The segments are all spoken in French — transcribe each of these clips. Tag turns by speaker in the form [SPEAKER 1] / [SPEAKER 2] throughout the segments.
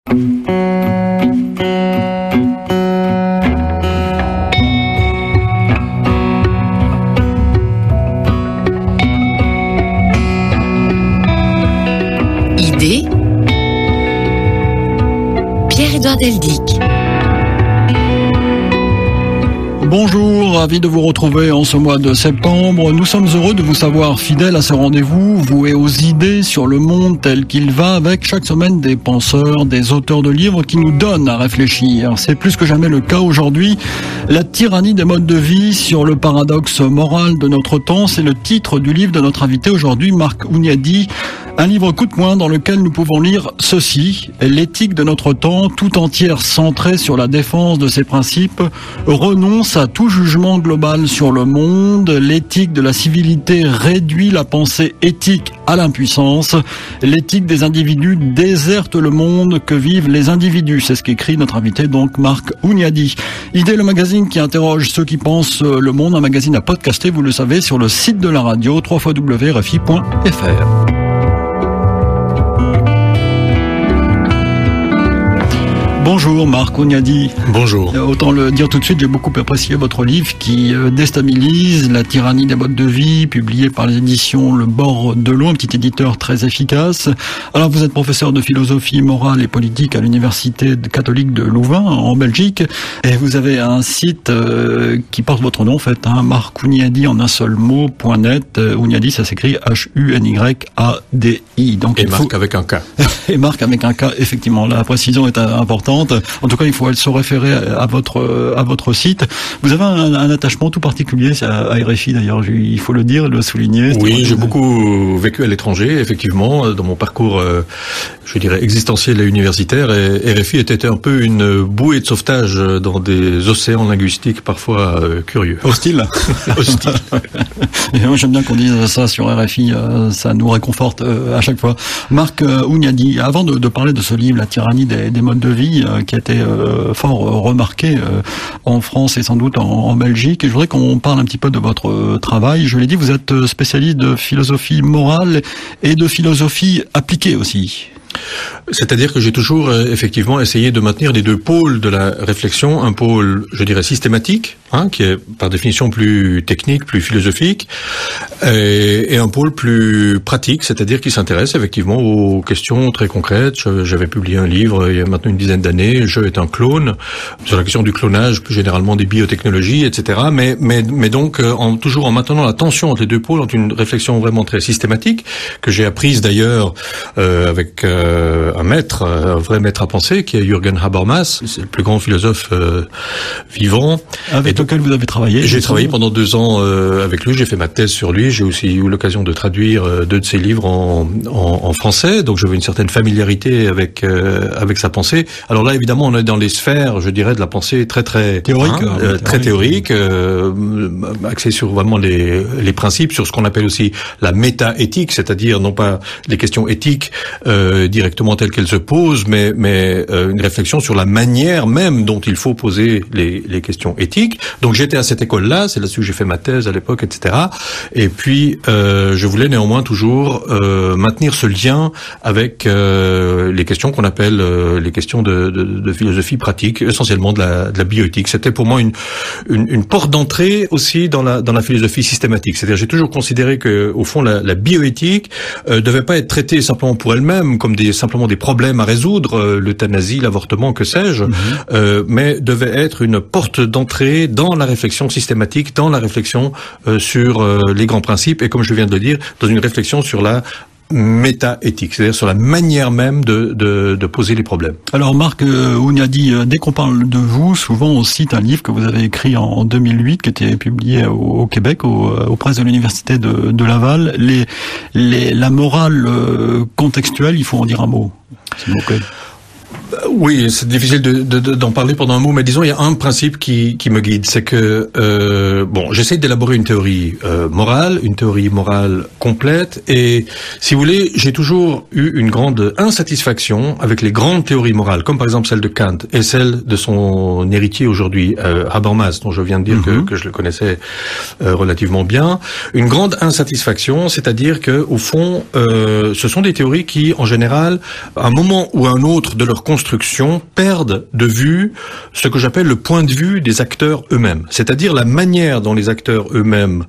[SPEAKER 1] Idée, Pierre-Édouard Deldic.
[SPEAKER 2] Bonjour, ravi de vous retrouver en ce mois de septembre. Nous sommes heureux de vous savoir fidèles à ce rendez-vous, voués aux idées sur le monde tel qu'il va, avec chaque semaine des penseurs, des auteurs de livres qui nous donnent à réfléchir. C'est plus que jamais le cas aujourd'hui. La tyrannie des modes de vie sur le paradoxe moral de notre temps, c'est le titre du livre de notre invité aujourd'hui, Marc Ouniadi. Un livre coup de poing dans lequel nous pouvons lire ceci: l'éthique de notre temps, tout entière centrée sur la défense de ses principes, renonce à tout jugement global sur le monde. L'éthique de la civilité réduit la pensée éthique à l'impuissance. L'éthique des individus déserte le monde que vivent les individus. C'est ce qu'écrit notre invité, donc Marc Ouniadi. Idée, le magazine qui interroge ceux qui pensent le monde, un magazine à podcaster, vous le savez, sur le site de la radio, www.rfi.fr. Bonjour Marc Ouniadi.
[SPEAKER 3] Bonjour.
[SPEAKER 2] Autant le dire tout de suite, j'ai beaucoup apprécié votre livre qui déstabilise la tyrannie des modes de vie, publié par les éditions Le Bord de l'eau, un petit éditeur très efficace. Alors vous êtes professeur de philosophie morale et politique à l'université catholique de Louvain en Belgique, et vous avez un site qui porte votre nom en fait, Marc Ouniadi en un seul mot.net. Ouniadi, ça s'écrit Hunyadi. Donc
[SPEAKER 3] et Marc avec un K.
[SPEAKER 2] Et Marc avec un K, effectivement, la précision est importante. En tout cas, il faut se référer à votre site. Vous avez un attachement tout particulier à RFI, d'ailleurs, il faut le dire, le souligner.
[SPEAKER 3] Oui, j'ai beaucoup vécu à l'étranger, effectivement, dans mon parcours, je dirais, existentiel et universitaire. Et RFI était un peu une bouée de sauvetage dans des océans linguistiques parfois curieux.
[SPEAKER 2] Hostile.
[SPEAKER 3] Hostile.
[SPEAKER 2] Et moi, j'aime bien qu'on dise ça sur RFI, ça nous réconforte à chaque fois. Marc Ouniadi, avant de parler de ce livre, La tyrannie des modes de vie, qui a été fort remarqué en France et sans doute en Belgique. Et je voudrais qu'on parle un petit peu de votre travail. Je l'ai dit, vous êtes spécialiste de philosophie morale et de philosophie appliquée aussi.
[SPEAKER 3] C'est-à-dire que j'ai toujours effectivement essayé de maintenir les deux pôles de la réflexion, un pôle, je dirais, systématique, qui est par définition plus technique, plus philosophique, et un pôle plus pratique, c'est-à-dire qui s'intéresse effectivement aux questions très concrètes. J'avais publié un livre il y a maintenant une dizaine d'années, Je est un clone, sur la question du clonage, plus généralement des biotechnologies, etc. Mais donc toujours en maintenant la tension entre les deux pôles, entre une réflexion vraiment très systématique, que j'ai apprise d'ailleurs avec un vrai maître à penser, qui est Jürgen Habermas. C'est le plus grand philosophe vivant.
[SPEAKER 2] Avec lequel vous avez travaillé?
[SPEAKER 3] J'ai travaillé pendant 2 ans avec lui, j'ai fait ma thèse sur lui, j'ai aussi eu l'occasion de traduire 2 de ses livres en français, donc j'avais une certaine familiarité avec sa pensée. Alors là, évidemment, on est dans les sphères, je dirais, de la pensée très théorique, très théorique, axée sur vraiment les principes, sur ce qu'on appelle aussi la méta-éthique, c'est-à-dire non pas les questions éthiques directement telles qu'elles se posent, mais une réflexion sur la manière même dont il faut poser les questions éthiques. Donc j'étais à cette école-là, c'est là-dessus que j'ai fait ma thèse à l'époque, etc. Et puis je voulais néanmoins toujours maintenir ce lien avec les questions qu'on appelle les questions de philosophie pratique, essentiellement de la bioéthique. C'était pour moi une porte d'entrée aussi dans la philosophie systématique. C'est-à-dire j'ai toujours considéré que au fond la bioéthique devait pas être traitée simplement pour elle-même comme simplement des problèmes à résoudre, l'euthanasie, l'avortement, que sais-je, mais devait être une porte d'entrée dans la réflexion systématique, dans la réflexion sur les grands principes, et comme je viens de le dire, dans une réflexion sur la méta-éthique, c'est-à-dire sur la manière même de poser les problèmes.
[SPEAKER 2] Alors Marc Ouniadi, dès qu'on parle de vous, souvent on cite un livre que vous avez écrit en 2008, qui était publié au Québec, aux presses de l'université de Laval, la morale contextuelle, il faut en dire un mot, s'il vous plaît.
[SPEAKER 3] Oui, c'est difficile d'en parler pendant un mot, mais disons il y a un principe qui me guide, c'est que j'essaie d'élaborer une théorie morale complète, et si vous voulez, j'ai toujours eu une grande insatisfaction avec les grandes théories morales, comme par exemple celle de Kant et celle de son héritier aujourd'hui, Habermas, dont je viens de dire que je le connaissais relativement bien. Une grande insatisfaction, c'est-à-dire que au fond, ce sont des théories qui, en général, à un moment ou à un autre de leur construction, construction perdent de vue ce que j'appelle le point de vue des acteurs eux-mêmes, c'est-à-dire la manière dont les acteurs eux-mêmes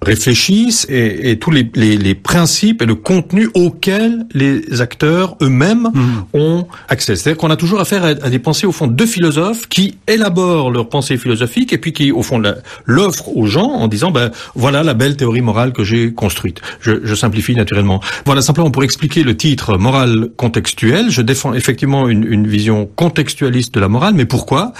[SPEAKER 3] réfléchissent et tous les principes et le contenu auquel les acteurs eux-mêmes ont accès. C'est-à-dire qu'on a toujours affaire à des pensées, au fond, de philosophes qui élaborent leurs pensées philosophiques et puis qui, au fond, l'offrent aux gens en disant, voilà la belle théorie morale que j'ai construite. Je simplifie naturellement. Voilà, simplement pour expliquer le titre morale contextuelle, je défends effectivement une vision contextualiste de la morale, mais pourquoi ?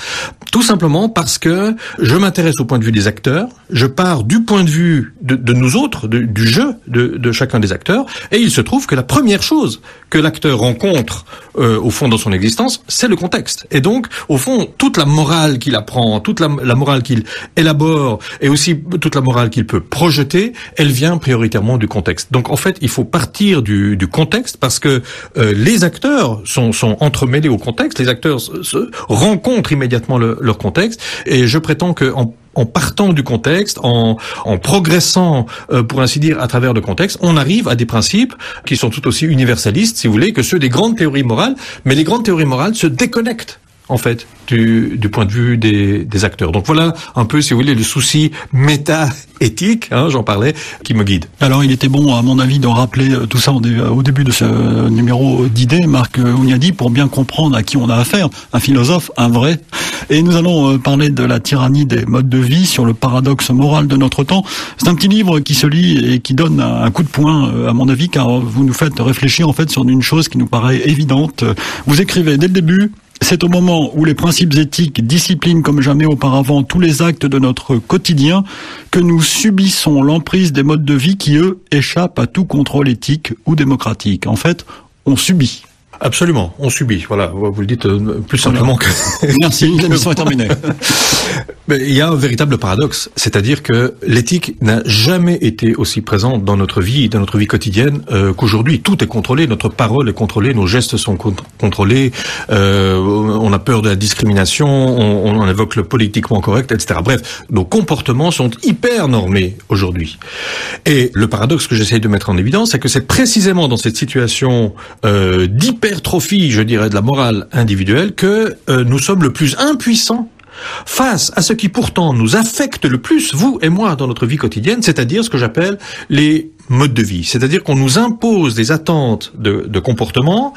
[SPEAKER 3] Tout simplement parce que je m'intéresse au point de vue des acteurs, je pars du point de vue de nous autres, du jeu de chacun des acteurs, et il se trouve que la première chose que l'acteur rencontre au fond dans son existence, c'est le contexte. Et donc, au fond, toute la morale qu'il apprend, toute la morale qu'il élabore, et aussi toute la morale qu'il peut projeter, elle vient prioritairement du contexte. Donc, en fait, il faut partir du contexte parce que les acteurs sont entremêlés au contexte, les acteurs se rencontrent immédiatement leur contexte, et je prétends que en partant du contexte, en progressant, pour ainsi dire, à travers le contexte, on arrive à des principes qui sont tout aussi universalistes, si vous voulez, que ceux des grandes théories morales, mais les grandes théories morales se déconnectent, en fait, du point de vue des acteurs. Donc voilà un peu, si vous voulez, le souci méta-éthique, j'en parlais, qui me guide.
[SPEAKER 2] Alors il était bon, à mon avis, de rappeler tout ça au début de ce numéro d'idées, Marc Ouniadi, pour bien comprendre à qui on a affaire, un philosophe, un vrai. Et nous allons parler de la tyrannie des modes de vie, sur le paradoxe moral de notre temps. C'est un petit livre qui se lit et qui donne un coup de poing, à mon avis, car vous nous faites réfléchir en fait sur une chose qui nous paraît évidente. Vous écrivez dès le début: c'est au moment où les principes éthiques disciplinent comme jamais auparavant tous les actes de notre quotidien que nous subissons l'emprise des modes de vie qui, eux, échappent à tout contrôle éthique ou démocratique. En fait, on subit.
[SPEAKER 3] Absolument, on subit. Voilà, vous le dites plus simplement que...
[SPEAKER 2] Merci, l'émission est terminée.
[SPEAKER 3] Mais il y a un véritable paradoxe, c'est-à-dire que l'éthique n'a jamais été aussi présente dans notre vie quotidienne qu'aujourd'hui. Tout est contrôlé, notre parole est contrôlée, nos gestes sont contrôlés, on a peur de la discrimination, on évoque le politiquement correct, etc. Bref, nos comportements sont hyper normés aujourd'hui. Et le paradoxe que j'essaye de mettre en évidence, c'est que c'est précisément dans cette situation d'hypertrophie, je dirais, de la morale individuelle que nous sommes le plus impuissants face à ce qui pourtant nous affecte le plus, vous et moi, dans notre vie quotidienne, c'est-à-dire ce que j'appelle les modes de vie. C'est-à-dire qu'on nous impose des attentes de comportement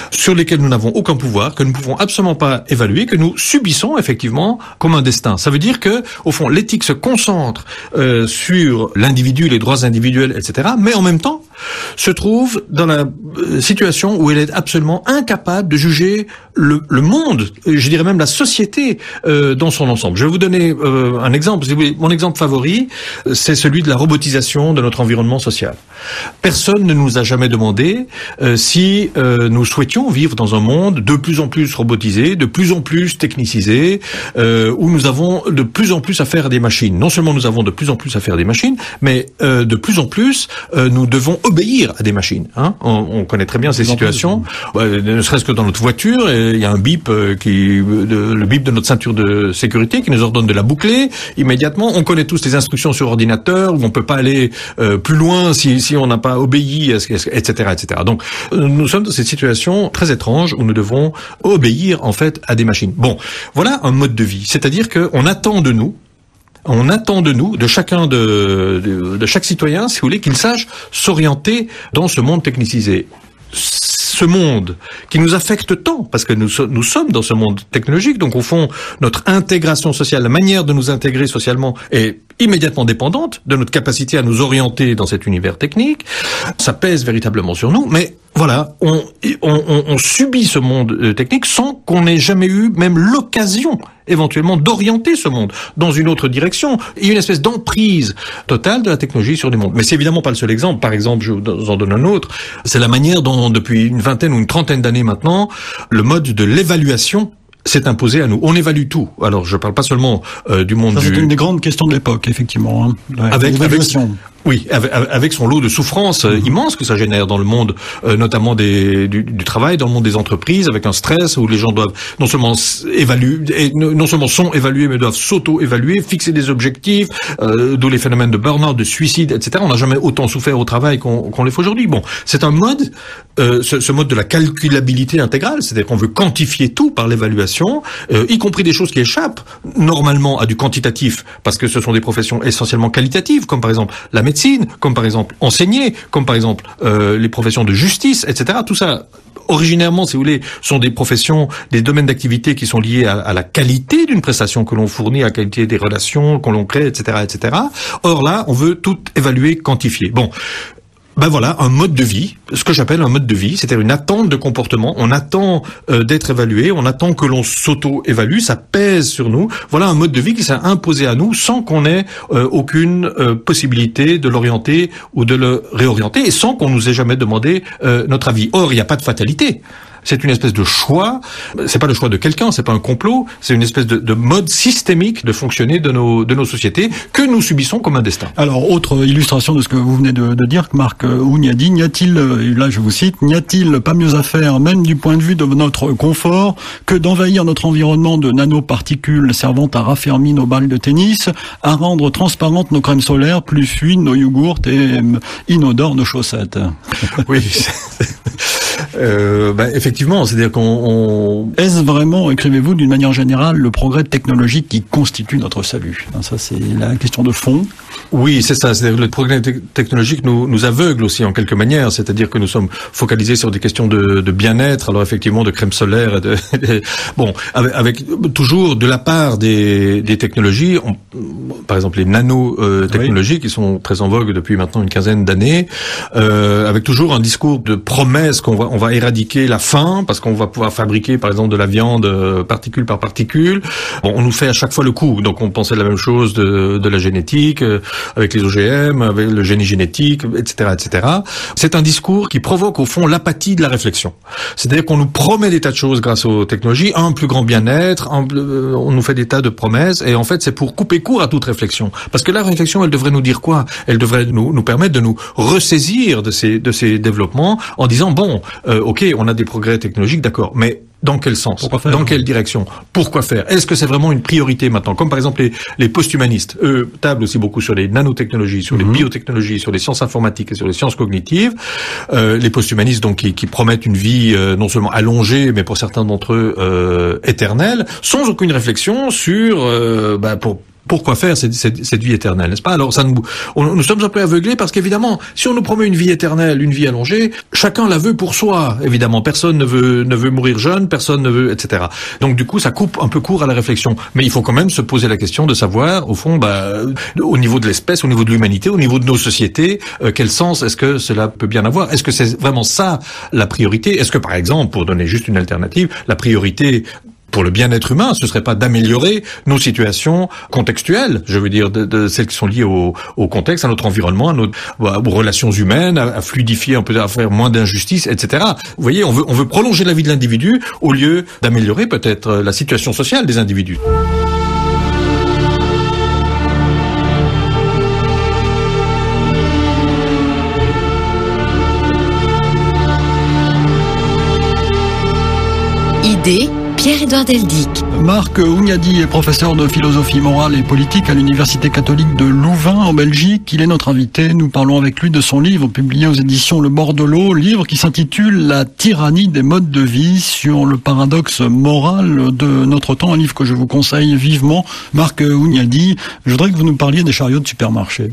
[SPEAKER 3] sur lesquels nous n'avons aucun pouvoir, que nous ne pouvons absolument pas évaluer, que nous subissons effectivement comme un destin. Ça veut dire que, au fond, l'éthique se concentre sur l'individu, les droits individuels, etc., mais en même temps se trouve dans la situation où elle est absolument incapable de juger le monde, je dirais même la société dans son ensemble. Je vais vous donner un exemple. Mon exemple favori, c'est celui de la robotisation de notre environnement social. Personne ne nous a jamais demandé si nous souhaitions vivre dans un monde de plus en plus robotisé, de plus en plus technicisé, où nous avons de plus en plus affaire à des machines. Non seulement nous avons de plus en plus affaire à des machines, mais de plus en plus nous devons obéir à des machines. On connaît très bien ces situations. Ne serait-ce que dans notre voiture, il y a un bip le bip de notre ceinture de sécurité qui nous ordonne de la boucler immédiatement. On connaît tous les instructions sur ordinateur où on peut pas aller plus loin si on n'a pas obéi, etc., etc. Donc, nous sommes dans cette situation très étrange où nous devons obéir, en fait, à des machines. Bon, voilà un mode de vie. C'est-à-dire qu'on attend de nous, de chacun de chaque citoyen, si vous voulez, qu'il sache s'orienter dans ce monde technicisé. Ce monde qui nous affecte tant, parce que nous sommes dans ce monde technologique, donc au fond, notre intégration sociale, la manière de nous intégrer socialement est immédiatement dépendante de notre capacité à nous orienter dans cet univers technique. Ça pèse véritablement sur nous, mais voilà, on subit ce monde technique sans qu'on ait jamais eu même l'occasion éventuellement d'orienter ce monde dans une autre direction. Il y a une espèce d'emprise totale de la technologie sur les mondes. Mais c'est évidemment pas le seul exemple. Par exemple, je vous en donne un autre. C'est la manière dont, depuis une vingtaine ou une trentaine d'années maintenant, le mode de l'évaluation s'est imposé à nous. On évalue tout. Alors, je parle pas seulement du monde
[SPEAKER 2] C'est une des grandes questions de l'époque, effectivement. L'évaluation.
[SPEAKER 3] Oui, avec son lot de souffrances immenses que ça génère dans le monde, notamment du travail, dans le monde des entreprises, avec un stress où les gens doivent non seulement évaluer, non seulement sont évalués, mais doivent s'auto-évaluer, fixer des objectifs, d'où les phénomènes de burn-out, de suicide, etc. On n'a jamais autant souffert au travail qu'on les fait aujourd'hui. Bon, c'est un mode, ce mode de la calculabilité intégrale, c'est-à-dire qu'on veut quantifier tout par l'évaluation, y compris des choses qui échappent normalement à du quantitatif, parce que ce sont des professions essentiellement qualitatives, comme par exemple la médecine, comme par exemple enseigner, comme par exemple les professions de justice, etc. Tout ça, originairement, si vous voulez, sont des professions, des domaines d'activité qui sont liés à la qualité d'une prestation que l'on fournit, à la qualité des relations que l'on crée, etc., etc. Or là, on veut tout évaluer, quantifier. Bon. Ben voilà, un mode de vie, ce que j'appelle un mode de vie, c'est-à-dire une attente de comportement. On attend d'être évalué, on attend que l'on s'auto-évalue, ça pèse sur nous. Voilà un mode de vie qui s'est imposé à nous sans qu'on ait aucune possibilité de l'orienter ou de le réorienter, et sans qu'on nous ait jamais demandé notre avis. Or, il n'y a pas de fatalité. C'est une espèce de choix. C'est pas le choix de quelqu'un, c'est pas un complot. C'est une espèce de mode systémique de fonctionner de nos sociétés que nous subissons comme un destin.
[SPEAKER 2] Alors, autre illustration de ce que vous venez de dire, Marc Ouniadi, n'y a-t-il, là je vous cite, n'y a-t-il pas mieux à faire, même du point de vue de notre confort, que d'envahir notre environnement de nanoparticules servant à raffermir nos balles de tennis, à rendre transparentes nos crèmes solaires, plus fluides nos yogourts et inodores nos chaussettes?
[SPEAKER 3] Oui. Effectivement, c'est-à-dire
[SPEAKER 2] Est-ce vraiment, écrivez-vous, d'une manière générale, le progrès technologique qui constitue notre salut? Ça, c'est la question de fond.
[SPEAKER 3] Oui, c'est ça. C'est-à-dire que le progrès technologique nous aveugle aussi en quelque manière. C'est-à-dire que nous sommes focalisés sur des questions de bien-être. Alors effectivement, de crème solaire. Bon, avec toujours de la part des technologies, par exemple les nanotechnologies oui, qui sont très en vogue depuis maintenant une quinzaine d'années, avec toujours un discours de promesse qu'on va éradiquer la faim parce qu'on va pouvoir fabriquer par exemple de la viande particule par particule. Bon, on nous fait à chaque fois le coup. Donc on pensait la même chose de la génétique, avec les OGM, avec le génie génétique, etc., etc. C'est un discours qui provoque au fond l'apathie de la réflexion. C'est-à-dire qu'on nous promet des tas de choses grâce aux technologies, un plus grand bien-être, on nous fait des tas de promesses, et en fait c'est pour couper court à toute réflexion. Parce que la réflexion, elle devrait nous dire quoi? Elle devrait nous permettre de nous ressaisir de ces développements en disant bon, ok, on a des progrès technologiques, d'accord, mais dans quel sens? Dans quelle direction? Pourquoi faire? Est-ce que c'est vraiment une priorité maintenant? Comme par exemple les post-humanistes, eux tablent aussi beaucoup sur les nanotechnologies, sur les biotechnologies, sur les sciences informatiques et sur les sciences cognitives. Les post-humanistes donc qui promettent une vie non seulement allongée, mais pour certains d'entre eux éternelle, sans aucune réflexion sur pourquoi faire cette vie éternelle, n'est-ce pas? Alors nous sommes un peu aveuglés parce qu'évidemment, si on nous promet une vie éternelle, une vie allongée, chacun la veut pour soi. Évidemment, personne ne veut mourir jeune, personne ne veut, etc. Donc du coup, ça coupe un peu court à la réflexion. Mais il faut quand même se poser la question de savoir, au fond, au niveau de l'espèce, au niveau de l'humanité, au niveau de nos sociétés, quel sens est-ce que cela peut bien avoir? Est-ce que c'est vraiment ça la priorité? Est-ce que, par exemple, pour donner juste une alternative, la priorité pour le bien-être humain, ce serait pas d'améliorer nos situations contextuelles, je veux dire de celles qui sont liées au contexte, à notre environnement, aux relations humaines, à fluidifier un peu, à faire moins d'injustice, etc. Vous voyez, on veut prolonger la vie de l'individu au lieu d'améliorer peut-être la situation sociale des individus.
[SPEAKER 1] Idée, Pierre-Édouard Deldic.
[SPEAKER 2] Marc Ouniadi est professeur de philosophie morale et politique à l'Université catholique de Louvain en Belgique. Il est notre invité. Nous parlons avec lui de son livre publié aux éditions Le Bord de l'eau, livre qui s'intitule La tyrannie des modes de vie sur le paradoxe moral de notre temps, un livre que je vous conseille vivement. Marc Ouniadi, je voudrais que vous nous parliez des chariots de supermarché.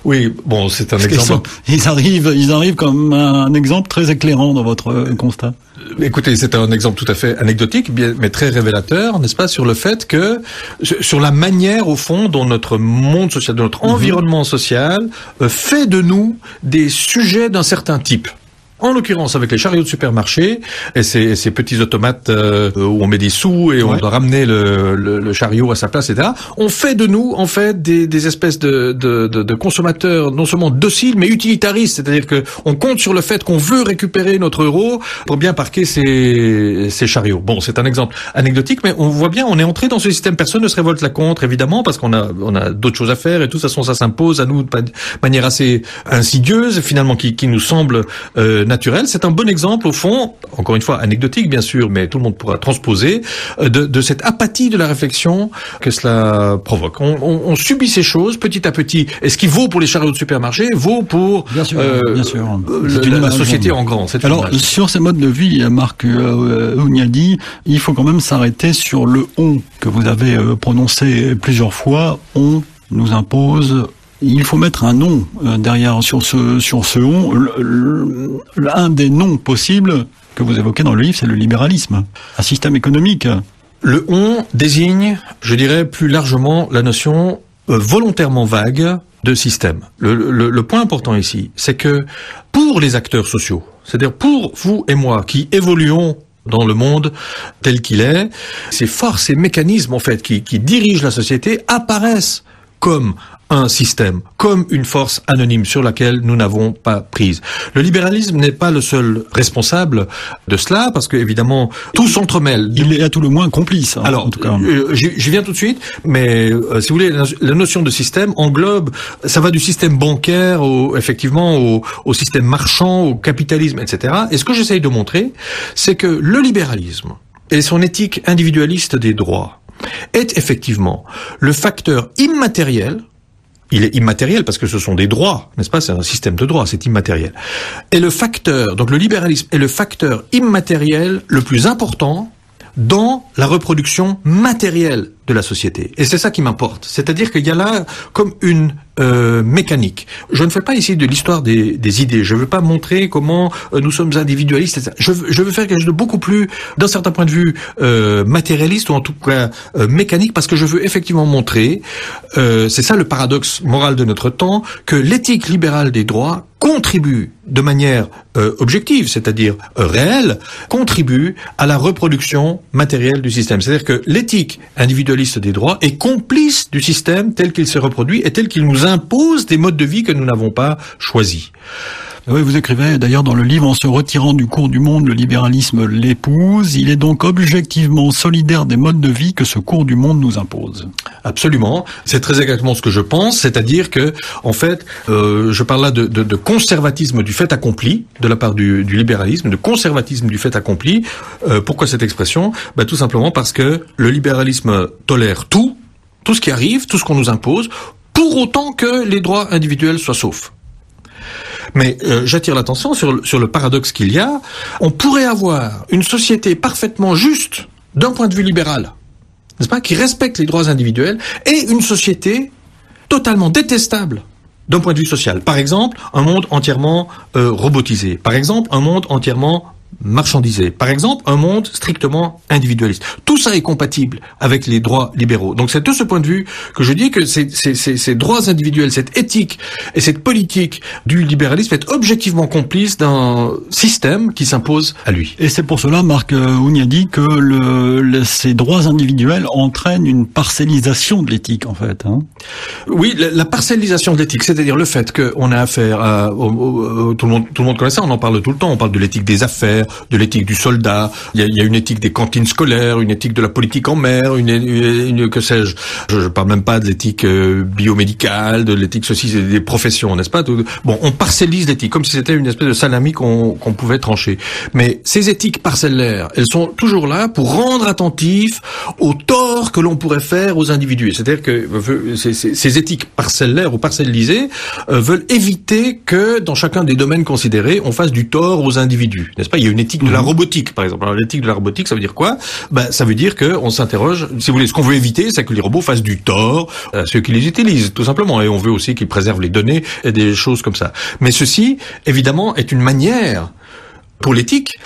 [SPEAKER 3] Oui, bon, c'est un exemple.
[SPEAKER 2] Ils arrivent comme un exemple très éclairant dans votre constat.
[SPEAKER 3] Écoutez, c'est un exemple tout à fait anecdotique, mais très révélateur, n'est-ce pas, sur le fait que, sur la manière, au fond, dont notre monde social, de notre environnement social, fait de nous des sujets d'un certain type. en l'occurrence avec les chariots de supermarché et ces petits automates où on met des sous et on doit ramener le chariot à sa place, etc. On fait de nous en fait des espèces de consommateurs non seulement dociles mais utilitaristes, c'est-à-dire que on compte sur le fait qu'on veut récupérer notre euro pour bien parquer ces chariots. Bon, c'est un exemple anecdotique, mais on voit bien, on est entré dans ce système. Personne ne se révolte là contre, évidemment, parce qu'on a d'autres choses à faire et de toute façon ça s'impose à nous de manière assez insidieuse, finalement qui nous semble naturel. C'est un bon exemple, au fond, encore une fois anecdotique bien sûr, mais tout le monde pourra transposer, de cette apathie de la réflexion que cela provoque. On subit ces choses petit à petit. Et ce qui vaut pour les chariots de supermarché vaut pour
[SPEAKER 2] bien sûr.
[SPEAKER 3] La société en grand.
[SPEAKER 2] Alors, sur ces modes de vie, Marc Ouniadi, il faut quand même s'arrêter sur le « on » que vous avez prononcé plusieurs fois. « On nous impose ». Il faut mettre un nom derrière sur ce on. Un des noms possibles que vous évoquez dans le livre, c'est le libéralisme, un système économique.
[SPEAKER 3] Le on désigne, je dirais plus largement, la notion volontairement vague de système. Le point important ici, c'est que pour les acteurs sociaux, c'est-à-dire pour vous et moi qui évoluons dans le monde tel qu'il est, ces forces, ces mécanismes en fait qui dirigent la société apparaissent comme un système, comme une force anonyme sur laquelle nous n'avons pas prise. Le libéralisme n'est pas le seul responsable de cela, parce que évidemment tout s'entremêle.
[SPEAKER 2] Il est à tout le moins complice. Hein,
[SPEAKER 3] alors,
[SPEAKER 2] en tout cas.
[SPEAKER 3] j'y viens tout de suite, mais si vous voulez, la notion de système englobe, ça va du système bancaire au système marchand, au capitalisme, etc. Et ce que j'essaye de montrer, c'est que le libéralisme et son éthique individualiste des droits est effectivement le facteur immatériel. Il est immatériel parce que ce sont des droits, n'est-ce pas? C'est un système de droits, c'est immatériel. Et donc le libéralisme est le facteur immatériel le plus important dans la reproduction matérielle de la société. Et c'est ça qui m'importe. C'est-à-dire qu'il y a là comme une mécanique. Je ne fais pas ici de l'histoire des idées. Je ne veux pas montrer comment nous sommes individualistes, etc. Je veux faire quelque chose de beaucoup plus, d'un certain point de vue, matérialiste ou en tout cas mécanique, parce que je veux effectivement montrer, c'est ça le paradoxe moral de notre temps, que l'éthique libérale des droits contribue de manière objective, c'est-à-dire réelle, contribue à la reproduction matérielle du système. C'est-à-dire que l'éthique individualiste des droits est complice du système tel qu'il se reproduit et tel qu'il nous impose des modes de vie que nous n'avons pas choisis.
[SPEAKER 2] Oui, vous écrivez d'ailleurs dans le livre, en se retirant du cours du monde, le libéralisme l'épouse. Il est donc objectivement solidaire des modes de vie que ce cours du monde nous impose.
[SPEAKER 3] Absolument. C'est très exactement ce que je pense. C'est-à-dire que, en fait, je parle là de conservatisme du fait accompli de la part du libéralisme, de conservatisme du fait accompli. Pourquoi cette expression? Tout simplement parce que le libéralisme tolère tout ce qui arrive, tout ce qu'on nous impose, pour autant que les droits individuels soient saufs. Mais j'attire l'attention sur le paradoxe qu'il y a. On pourrait avoir une société parfaitement juste d'un point de vue libéral, n'est-ce pas, qui respecte les droits individuels, et une société totalement détestable d'un point de vue social. Par exemple, un monde entièrement robotisé. Par exemple, un monde entièrement marchandisé. Par exemple, un monde strictement individualiste. Tout ça est compatible avec les droits libéraux. Donc c'est de ce point de vue que je dis que ces droits individuels, cette éthique et cette politique du libéralisme est objectivement complice d'un système qui s'impose à lui.
[SPEAKER 2] Et c'est pour cela, Marc Ouniadi, que ces droits individuels entraînent une parcellisation de l'éthique, en fait. Hein.
[SPEAKER 3] Oui, la parcellisation de l'éthique, c'est-à-dire le fait qu'on a affaire à... tout le monde connaît ça, on en parle tout le temps, on parle de l'éthique des affaires, de l'éthique du soldat, il y a une éthique des cantines scolaires, une éthique de la politique en mer, une que sais-je, je parle même pas de l'éthique biomédicale, de l'éthique ceci, des professions, n'est-ce pas? Bon, on parcellise l'éthique, comme si c'était une espèce de salami qu'on pouvait trancher. Mais ces éthiques parcellaires, elles sont toujours là pour rendre attentifs au tort que l'on pourrait faire aux individus. C'est-à-dire que ces éthiques parcellaires ou parcellisées veulent éviter que, dans chacun des domaines considérés, on fasse du tort aux individus, n'est-ce pas? Il y a une éthique de la robotique, par exemple. Alors, l'éthique de la robotique, ça veut dire quoi? Ça veut dire que on s'interroge, si vous voulez, ce qu'on veut éviter, c'est que les robots fassent du tort à ceux qui les utilisent, tout simplement. Et on veut aussi qu'ils préservent les données et des choses comme ça. Mais ceci, évidemment, est une manière, pour l'éthique,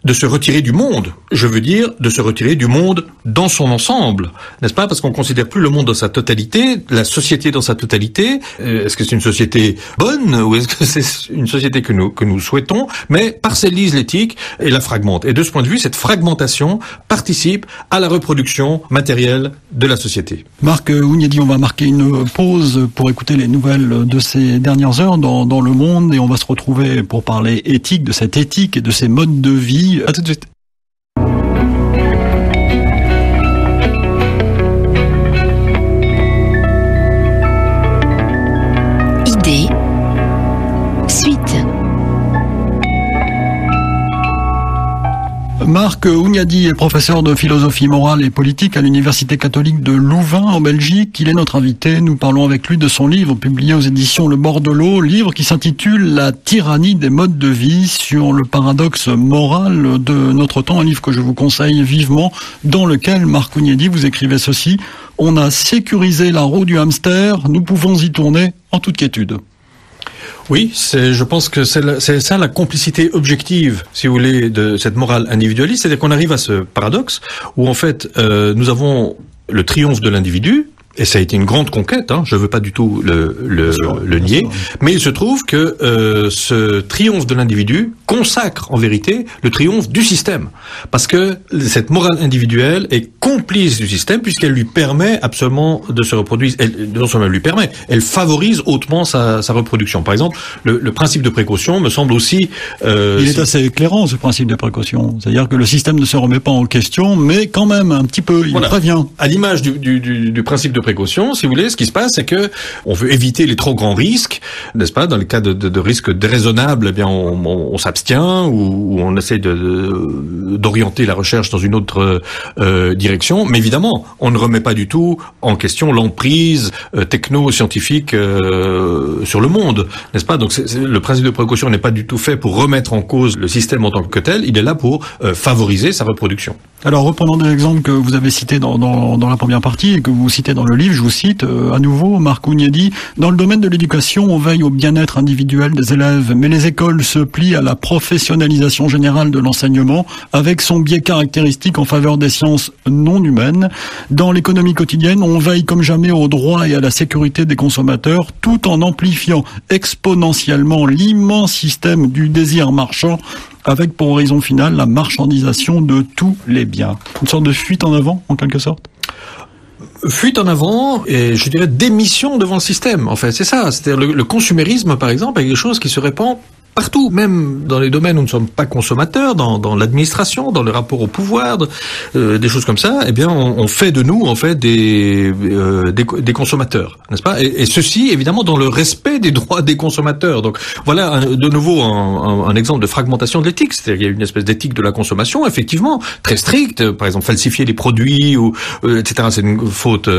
[SPEAKER 3] de se retirer du monde. Je veux dire de se retirer du monde dans son ensemble, n'est-ce pas? Parce qu'on considère plus le monde dans sa totalité, la société dans sa totalité. Est-ce que c'est une société bonne ou est-ce que c'est une société que nous souhaitons, mais parcellise l'éthique et la fragmente. Et de ce point de vue, cette fragmentation participe à la reproduction matérielle de la société.
[SPEAKER 2] Marc Ouniadi, on va marquer une pause pour écouter les nouvelles de ces dernières heures dans le monde et on va se retrouver pour parler éthique, de cette éthique et de ces modes de vie. À tout de suite.
[SPEAKER 1] Idée. Suite.
[SPEAKER 2] Marc Ouniadi est professeur de philosophie morale et politique à l'Université catholique de Louvain en Belgique. Il est notre invité. Nous parlons avec lui de son livre publié aux éditions Le Bord de l'eau, livre qui s'intitule La tyrannie des modes de vie sur le paradoxe moral de notre temps. Un livre que je vous conseille vivement, dans lequel, Marc Ouniadi, vous écrivez ceci: on a sécurisé la roue du hamster, nous pouvons y tourner en toute quiétude.
[SPEAKER 3] Oui, je pense que c'est ça la complicité objective, si vous voulez, de cette morale individualiste. C'est-à-dire qu'on arrive à ce paradoxe où, en fait, nous avons le triomphe de l'individu, et ça a été une grande conquête, je veux pas du tout le nier, mais il se trouve que ce triomphe de l'individu consacre en vérité le triomphe du système, parce que cette morale individuelle est complice du système puisqu'elle lui permet absolument de se reproduire. Non seulement elle lui permet, elle favorise hautement sa reproduction. Par exemple, le principe de précaution me semble aussi...
[SPEAKER 2] il est assez éclairant, ce principe de précaution. C'est-à-dire que le système ne se remet pas en question, mais quand même un petit peu, il prévient.
[SPEAKER 3] À l'image du principe de précaution, si vous voulez, ce qui se passe, c'est que on veut éviter les trop grands risques, n'est-ce pas? Dans les cas de risques déraisonnables, eh bien, on s'abstient ou on essaie d'orienter la recherche dans une autre direction. Mais évidemment, on ne remet pas du tout en question l'emprise techno-scientifique sur le monde, n'est-ce pas? Donc, le principe de précaution n'est pas du tout fait pour remettre en cause le système en tant que tel. Il est là pour favoriser sa reproduction.
[SPEAKER 2] Alors, reprenons des exemples que vous avez cités dans la première partie et que vous citez dans le livre. Je vous cite à nouveau, Marc Ouniadi: dans le domaine de l'éducation, on veille au bien-être individuel des élèves, mais les écoles se plient à la professionnalisation générale de l'enseignement avec son biais caractéristique en faveur des sciences non humaines. Dans l'économie quotidienne, on veille comme jamais aux droits et à la sécurité des consommateurs tout en amplifiant exponentiellement l'immense système du désir marchand avec pour horizon final la marchandisation de tous les biens. Une sorte de fuite en avant, en quelque sorte?
[SPEAKER 3] Fuite en avant et je dirais démission devant le système. En fait, c'est ça. C'est-à-dire le consumérisme, par exemple, est quelque chose qui se répand partout, même dans les domaines où nous ne sommes pas consommateurs, dans l'administration, dans le rapport au pouvoir, des choses comme ça. Eh bien, on fait de nous en fait des consommateurs, n'est-ce pas? Et ceci, évidemment, dans le respect des droits des consommateurs. Donc, voilà de nouveau un exemple de fragmentation de l'éthique. C'est-à-dire qu'il y a une espèce d'éthique de la consommation, effectivement, très stricte. Par exemple, falsifier les produits ou etc. C'est une faute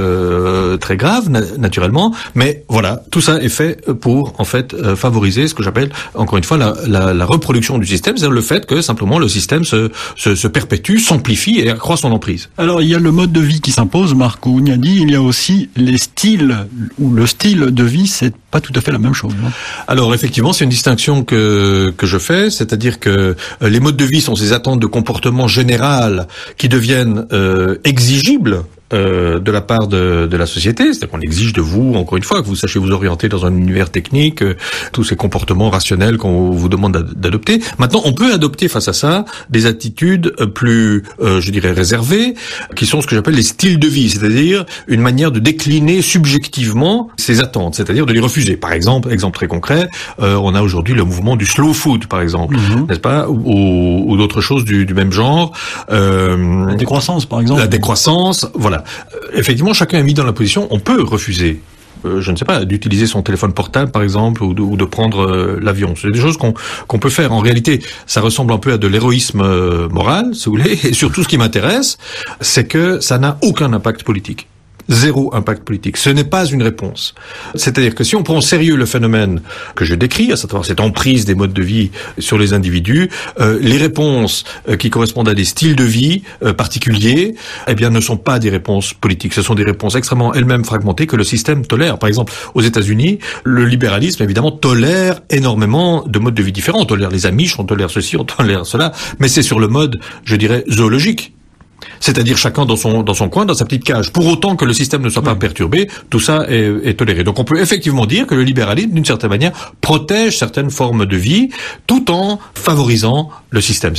[SPEAKER 3] très grave, naturellement. Mais voilà, tout ça est fait pour en fait favoriser ce que j'appelle encore une fois la reproduction du système, c'est-à-dire le fait que simplement le système se perpétue, s'amplifie et accroît son emprise.
[SPEAKER 2] Alors il y a le mode de vie qui s'impose, Marc Ouniadi, il y a aussi les styles, ou le style de vie, c'est pas tout à fait la même chose.
[SPEAKER 3] Alors effectivement, c'est une distinction que je fais, c'est-à-dire que les modes de vie sont ces attentes de comportement général qui deviennent exigibles de la part de la société, c'est-à-dire qu'on exige de vous, encore une fois, que vous sachiez vous orienter dans un univers technique, tous ces comportements rationnels qu'on vous demande d'adopter. Maintenant, on peut adopter face à ça des attitudes plus, je dirais, réservées, qui sont ce que j'appelle les styles de vie, c'est-à-dire une manière de décliner subjectivement ces attentes, c'est-à-dire de les refuser. Par exemple très concret, on a aujourd'hui le mouvement du slow food, par exemple, n'est-ce pas, ou d'autres choses du même genre.
[SPEAKER 2] La décroissance, par exemple.
[SPEAKER 3] La décroissance, voilà. Effectivement, chacun est mis dans la position, on peut refuser, je ne sais pas, d'utiliser son téléphone portable, par exemple, ou de prendre l'avion. C'est des choses qu'on peut faire. En réalité, ça ressemble un peu à de l'héroïsme moral, si vous voulez, et surtout ce qui m'intéresse, c'est que ça n'a aucun impact politique. zéro impact politique. Ce n'est pas une réponse. C'est-à-dire que si on prend au sérieux le phénomène que je décris, à savoir cette emprise des modes de vie sur les individus, les réponses qui correspondent à des styles de vie particuliers, eh bien, ne sont pas des réponses politiques. Ce sont des réponses extrêmement elles-mêmes fragmentées que le système tolère. Par exemple, aux États-Unis, le libéralisme, évidemment, tolère énormément de modes de vie différents. On tolère les Amish, on tolère ceci, on tolère cela, mais c'est sur le mode, je dirais, zoologique. C'est-à-dire chacun dans son coin, dans sa petite cage. Pour autant que le système ne soit pas perturbé, tout ça est toléré. Donc on peut effectivement dire que le libéralisme, d'une certaine manière, protège certaines formes de vie, tout en favorisant le système.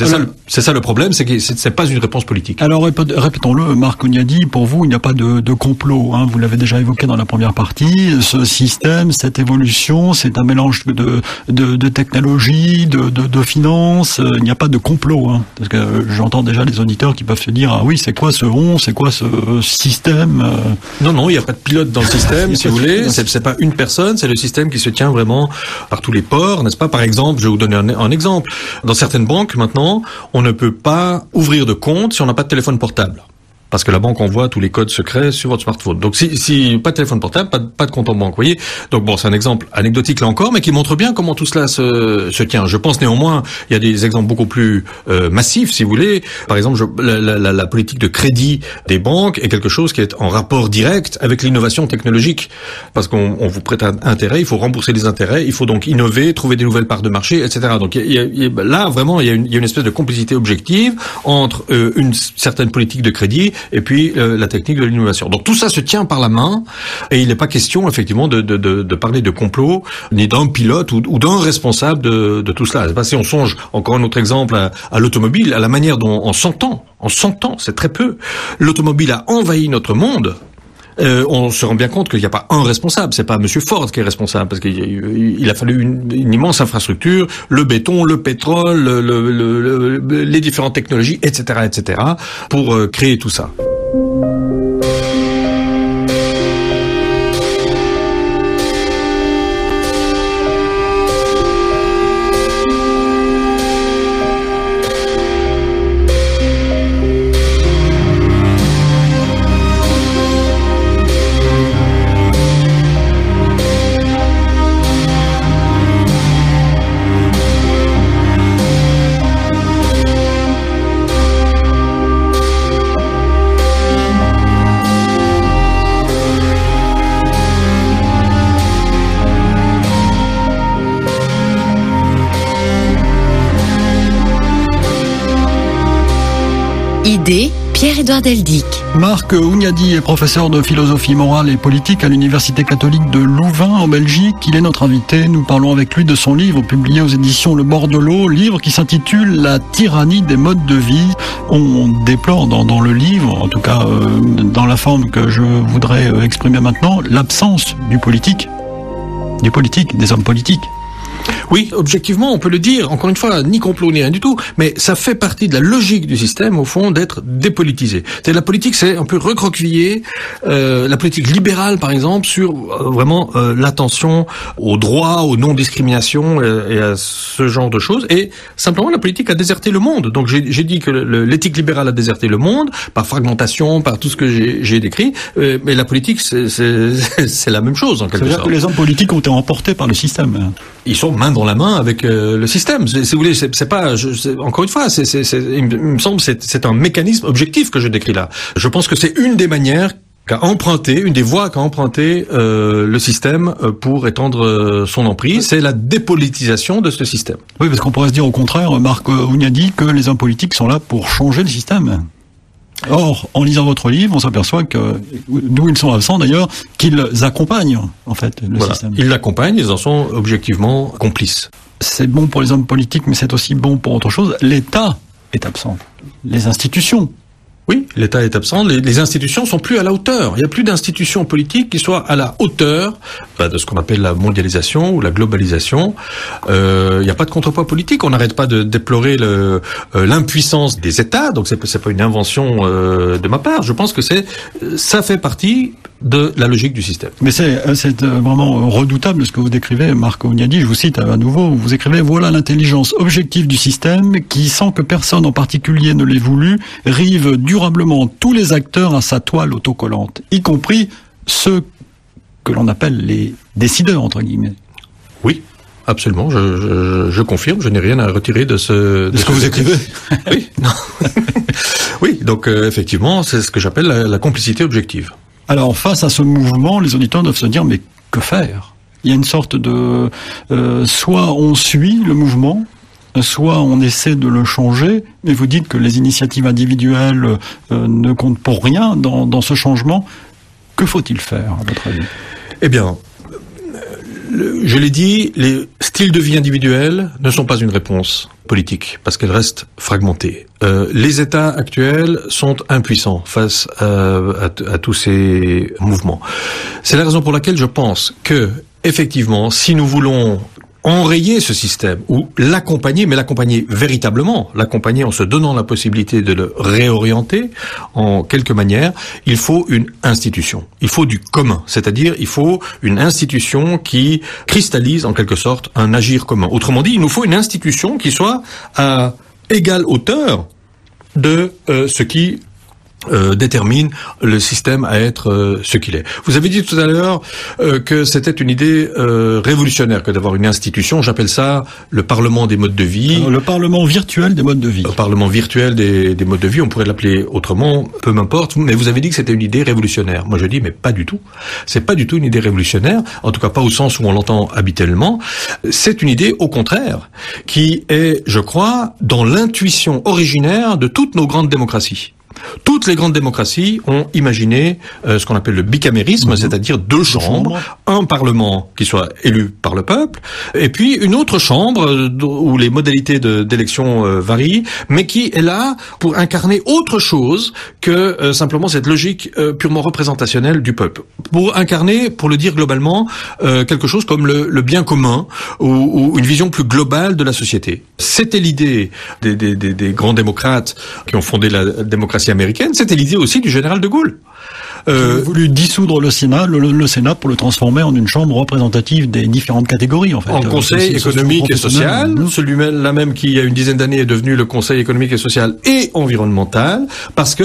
[SPEAKER 3] C'est ça le problème, c'est que c'est pas une réponse politique.
[SPEAKER 2] Alors répétons-le, Marc Ognadi, pour vous, il n'y a pas de complot. Hein, vous l'avez déjà évoqué dans la première partie. Ce système, cette évolution, c'est un mélange de technologie, de finances. Il n'y a pas de complot. Hein, parce que j'entends déjà les auditeurs qui peuvent se dire ah oui, c'est quoi ce c'est quoi ce système
[SPEAKER 3] Non, il n'y a pas de pilote dans le système, si vous voulez. C'est pas une personne, c'est le système qui se tient vraiment par tous les pores, n'est-ce pas? Par exemple, je vais vous donner un exemple. Dans certaines banques, maintenant, on ne peut pas ouvrir de compte si on n'a pas de téléphone portable. Parce que la banque envoie tous les codes secrets sur votre smartphone. Donc si pas de téléphone portable, pas de compte en banque, vous voyez. Donc bon, c'est un exemple anecdotique là encore, mais qui montre bien comment tout cela se tient. Je pense néanmoins, il y a des exemples beaucoup plus massifs, si vous voulez. Par exemple, la politique de crédit des banques est quelque chose qui est en rapport direct avec l'innovation technologique. Parce qu'on vous prête un intérêt, il faut rembourser les intérêts, il faut donc innover, trouver des nouvelles parts de marché, etc. Donc là, vraiment, il y a une espèce de complicité objective entre une certaine politique de crédit et puis la technique de l'innovation. Donc tout ça se tient par la main, et il n'est pas question effectivement de parler de complot, ni d'un pilote ou d'un responsable de tout cela. C'est pas si on songe, encore un autre exemple, à l'automobile, à la manière dont en 100 ans, c'est très peu, l'automobile a envahi notre monde. On se rend bien compte qu'il n'y a pas un responsable, c'est pas Monsieur Ford qui est responsable, parce qu'il a fallu une immense infrastructure, le béton, le pétrole, les différentes technologies, etc., pour créer tout ça.
[SPEAKER 1] Pierre-Édouard Deldic.
[SPEAKER 2] Marc Ognadi est professeur de philosophie morale et politique à l'Université catholique de Louvain en Belgique. Il est notre invité. Nous parlons avec lui de son livre publié aux éditions Le Bord de l'eau, livre qui s'intitule La tyrannie des modes de vie. On déplore dans le livre, en tout cas dans la forme que je voudrais exprimer maintenant, l'absence des hommes politiques.
[SPEAKER 3] Oui, objectivement, on peut le dire, encore une fois, ni complot ni rien du tout, mais ça fait partie de la logique du système, au fond, d'être dépolitisé. C'est la politique, c'est un peu recroquevillé, la politique libérale, par exemple, sur vraiment l'attention aux droits, aux non-discriminations et à ce genre de choses, et simplement la politique a déserté le monde. Donc j'ai dit que l'éthique libérale a déserté le monde, par fragmentation, par tout ce que j'ai décrit, mais la politique, c'est la même chose, en quelque sorte.
[SPEAKER 2] C'est-à-dire que les hommes politiques ont été emportés par le système.
[SPEAKER 3] Ils sont main dans la main avec le système. Si vous voulez, c'est pas. Encore une fois, il me semble, c'est un mécanisme objectif que je décris là. Je pense que c'est une des manières une des voies qu'a emprunté le système pour étendre son emprise, c'est la dépolitisation de ce système.
[SPEAKER 2] Oui, parce qu'on pourrait se dire au contraire, Marc Ognadi, que les hommes politiques sont là pour changer le système. Or, en lisant votre livre, on s'aperçoit que, d'où ils sont absents d'ailleurs, qu'ils accompagnent, en fait, le système.
[SPEAKER 3] Ils l'accompagnent, ils en sont objectivement complices.
[SPEAKER 2] C'est bon pour les hommes politiques, mais c'est aussi bon pour autre chose. L'État est absent. Les institutions.
[SPEAKER 3] Oui, l'État est absent. Les institutions sont plus à la hauteur. Il n'y a plus d'institutions politiques qui soient à la hauteur de ce qu'on appelle la mondialisation ou la globalisation. Il n'y a pas de contrepoids politique. On n'arrête pas de déplorer l'impuissance des États. Donc c'est pas une invention de ma part. Je pense que ça fait partie de la logique du système.
[SPEAKER 2] Mais c'est vraiment redoutable ce que vous décrivez, Marc Ognadi. Je vous cite à nouveau. Vous écrivez: voilà l'intelligence objective du système qui, sans que personne en particulier ne l'ait voulu, rive durablement tous les acteurs à sa toile autocollante, y compris ceux que l'on appelle les décideurs, entre guillemets.
[SPEAKER 3] Oui. Absolument, je confirme, je n'ai rien à retirer de ce
[SPEAKER 2] que vous écrivez.
[SPEAKER 3] Oui, non. Oui, donc effectivement, c'est ce que j'appelle la complicité objective.
[SPEAKER 2] Alors, face à ce mouvement, les auditeurs doivent se dire, mais que faire? Il y a une sorte de... soit on suit le mouvement, soit on essaie de le changer, mais vous dites que les initiatives individuelles ne comptent pour rien dans ce changement. Que faut-il faire, à votre avis?
[SPEAKER 3] Eh bien, je l'ai dit, les styles de vie individuels ne sont pas une réponse politique, parce qu'elles restent fragmentées. Les États actuels sont impuissants face à tous ces mouvements. C'est la raison pour laquelle je pense que, effectivement, si nous voulons enrayer ce système, ou l'accompagner, mais l'accompagner véritablement, l'accompagner en se donnant la possibilité de le réorienter en quelque manière, il faut une institution. Il faut du commun, c'est-à-dire il faut une institution qui cristallise en quelque sorte un agir commun. Autrement dit, il nous faut une institution qui soit à égale hauteur de ce qui détermine le système à être ce qu'il est. Vous avez dit tout à l'heure que c'était une idée révolutionnaire que d'avoir une institution. J'appelle ça le Parlement des modes de vie.
[SPEAKER 2] Alors, le Parlement virtuel des modes de vie.
[SPEAKER 3] Le Parlement virtuel des modes de vie, on pourrait l'appeler autrement, peu m'importe. Mais vous avez dit que c'était une idée révolutionnaire. Moi je dis mais pas du tout. C'est pas du tout une idée révolutionnaire, en tout cas pas au sens où on l'entend habituellement. C'est une idée au contraire qui est, je crois, dans l'intuition originaire de toutes nos grandes démocraties. Toutes les grandes démocraties ont imaginé ce qu'on appelle le bicamérisme, c'est-à-dire deux chambres, un parlement qui soit élu par le peuple, et puis une autre chambre où les modalités d'élection varient, mais qui est là pour incarner autre chose que simplement cette logique purement représentationnelle du peuple. Pour incarner, pour le dire globalement, quelque chose comme le bien commun ou une vision plus globale de la société. C'était l'idée des grands démocrates qui ont fondé la démocratie américaine, c'était l'idée aussi du général de Gaulle.
[SPEAKER 2] Qui a voulu dissoudre le Sénat, le Sénat pour le transformer en une chambre représentative des différentes catégories, en fait.
[SPEAKER 3] En Conseil économique et social, celui-là même qui, il y a une dizaine d'années, est devenu le Conseil économique et social et environnemental, parce que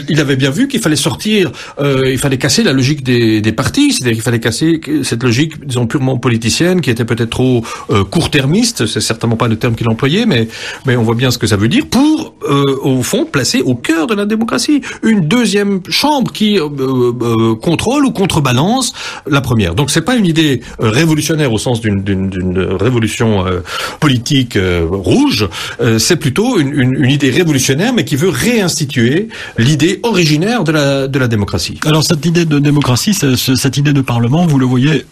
[SPEAKER 3] il avait bien vu qu'il fallait sortir, il fallait casser la logique des partis, c'est-à-dire qu'il fallait casser cette logique, disons, purement politicienne, qui était peut-être trop court-termiste, c'est certainement pas le terme qu'il employait, mais on voit bien ce que ça veut dire, pour, au fond, placer au cœur de la démocratie une deuxième chambre qui contrôle ou contrebalance la première. Donc c'est pas une idée révolutionnaire au sens d'une révolution politique rouge, c'est plutôt une idée révolutionnaire mais qui veut réinstituer l'idée originaire de la démocratie.
[SPEAKER 2] Alors cette idée de démocratie, cette idée de parlement, vous le voyez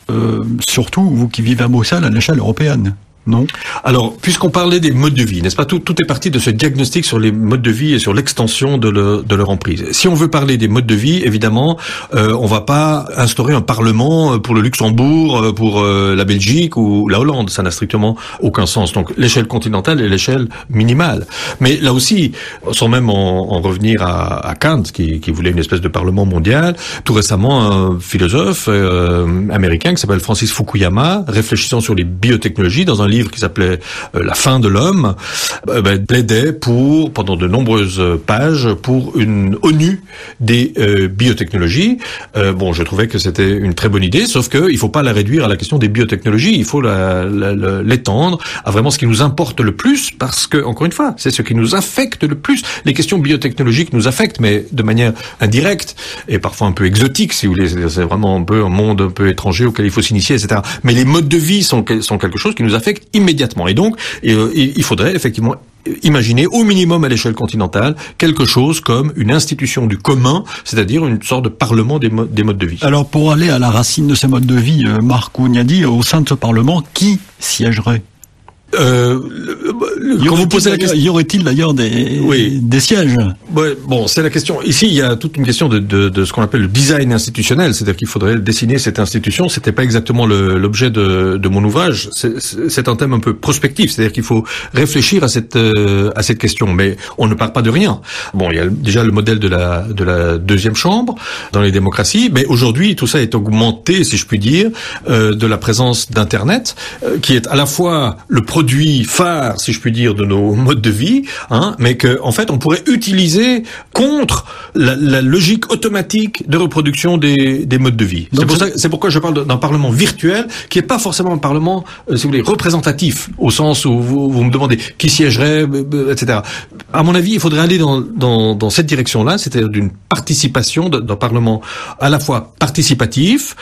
[SPEAKER 2] surtout, vous qui vivez à Bruxelles, à l'échelle européenne? Non.
[SPEAKER 3] Alors, puisqu'on parlait des modes de vie, n'est-ce pas, tout est parti de ce diagnostic sur les modes de vie et sur l'extension de leur emprise. Si on veut parler des modes de vie, évidemment, on va pas instaurer un parlement pour le Luxembourg, pour la Belgique ou la Hollande. Ça n'a strictement aucun sens. Donc, l'échelle continentale est l'échelle minimale. Mais là aussi, sans même en revenir à Kant, qui voulait une espèce de parlement mondial, tout récemment, un philosophe américain qui s'appelle Francis Fukuyama, réfléchissant sur les biotechnologies dans un livre qui s'appelait La fin de l'homme, plaidait pendant de nombreuses pages, pour une ONU des biotechnologies. Je trouvais que c'était une très bonne idée, sauf que il faut pas la réduire à la question des biotechnologies, il faut l'étendre à vraiment ce qui nous importe le plus, parce que, encore une fois, c'est ce qui nous affecte le plus. Les questions biotechnologiques nous affectent, mais de manière indirecte, et parfois un peu exotique, si vous voulez. C'est vraiment un monde un peu étranger auquel il faut s'initier, etc. Mais les modes de vie sont quelque chose qui nous affecte immédiatement. Et donc, il faudrait effectivement imaginer, au minimum à l'échelle continentale, quelque chose comme une institution du commun, c'est-à-dire une sorte de parlement des modes de vie.
[SPEAKER 2] Alors, pour aller à la racine de ces modes de vie, Marc Ognadi, au sein de ce parlement, qui siégerait ?
[SPEAKER 3] Quand vous posez la question,
[SPEAKER 2] y aurait-il d'ailleurs des sièges?
[SPEAKER 3] Ouais, bon, c'est la question. Ici, il y a toute une question de ce qu'on appelle le design institutionnel, c'est-à-dire qu'il faudrait dessiner cette institution. C'était pas exactement l'objet de mon ouvrage. C'est un thème un peu prospectif, c'est-à-dire qu'il faut réfléchir à cette question. Mais on ne part pas de rien. Bon, il y a déjà le modèle de la deuxième chambre dans les démocraties, mais aujourd'hui, tout ça est augmenté, si je puis dire, de la présence d'Internet, qui est à la fois le produit phare, si je puis dire, de nos modes de vie, mais que, en fait, on pourrait utiliser contre la logique automatique de reproduction des modes de vie. C'est pourquoi je parle d'un parlement virtuel qui est pas forcément un parlement, si vous voulez, représentatif, au sens où vous me demandez qui siégerait, etc. À mon avis, il faudrait aller dans cette direction-là, c'est-à-dire d'une participation, d'un parlement à la fois participatif,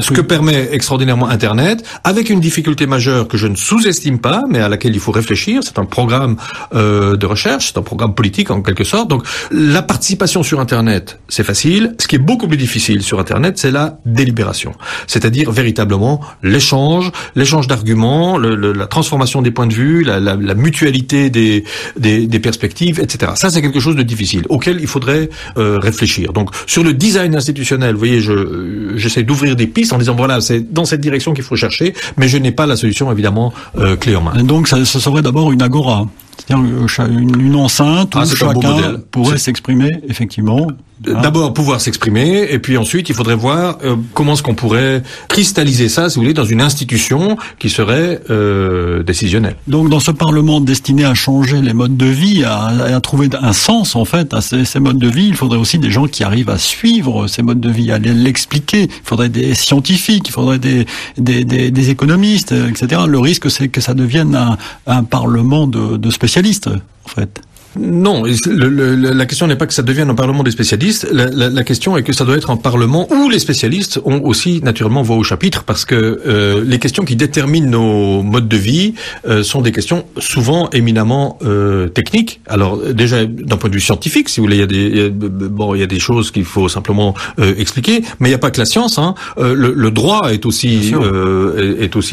[SPEAKER 3] ce que permet extraordinairement Internet, avec une difficulté majeure que je ne sous-estime pas, mais à laquelle il faut réfléchir. C'est un programme de recherche, c'est un programme politique en quelque sorte. Donc la participation sur Internet, c'est facile. Ce qui est beaucoup plus difficile sur Internet, c'est la délibération. C'est-à-dire véritablement l'échange d'arguments, la transformation des points de vue, la mutualité des perspectives, etc. Ça, c'est quelque chose de difficile, auquel il faudrait réfléchir. Donc sur le design institutionnel, vous voyez, j'essaie d'ouvrir des pistes en disant voilà, c'est dans cette direction qu'il faut chercher, mais je n'ai pas la solution évidemment clé en main.
[SPEAKER 2] Et donc ça serait d'abord une agora, c'est-à-dire une enceinte où chacun pourrait s'exprimer effectivement.
[SPEAKER 3] D'abord pouvoir s'exprimer, et puis ensuite il faudrait voir comment est-ce qu'on pourrait cristalliser ça, si vous voulez, dans une institution qui serait décisionnelle.
[SPEAKER 2] Donc dans ce Parlement destiné à changer les modes de vie, à trouver un sens en fait à ces modes de vie, il faudrait aussi des gens qui arrivent à suivre ces modes de vie, à l'expliquer. Il faudrait des scientifiques, il faudrait des économistes, etc. Le risque, c'est que ça devienne un Parlement de spécialistes en fait.
[SPEAKER 3] Non, la question n'est pas que ça devienne un parlement des spécialistes, la question est que ça doit être un parlement où les spécialistes ont aussi naturellement voix au chapitre, parce que les questions qui déterminent nos modes de vie sont des questions souvent éminemment techniques. Alors déjà d'un point de vue scientifique, si vous voulez, il y a des choses qu'il faut simplement expliquer, mais il n'y a pas que la science. Le droit est aussi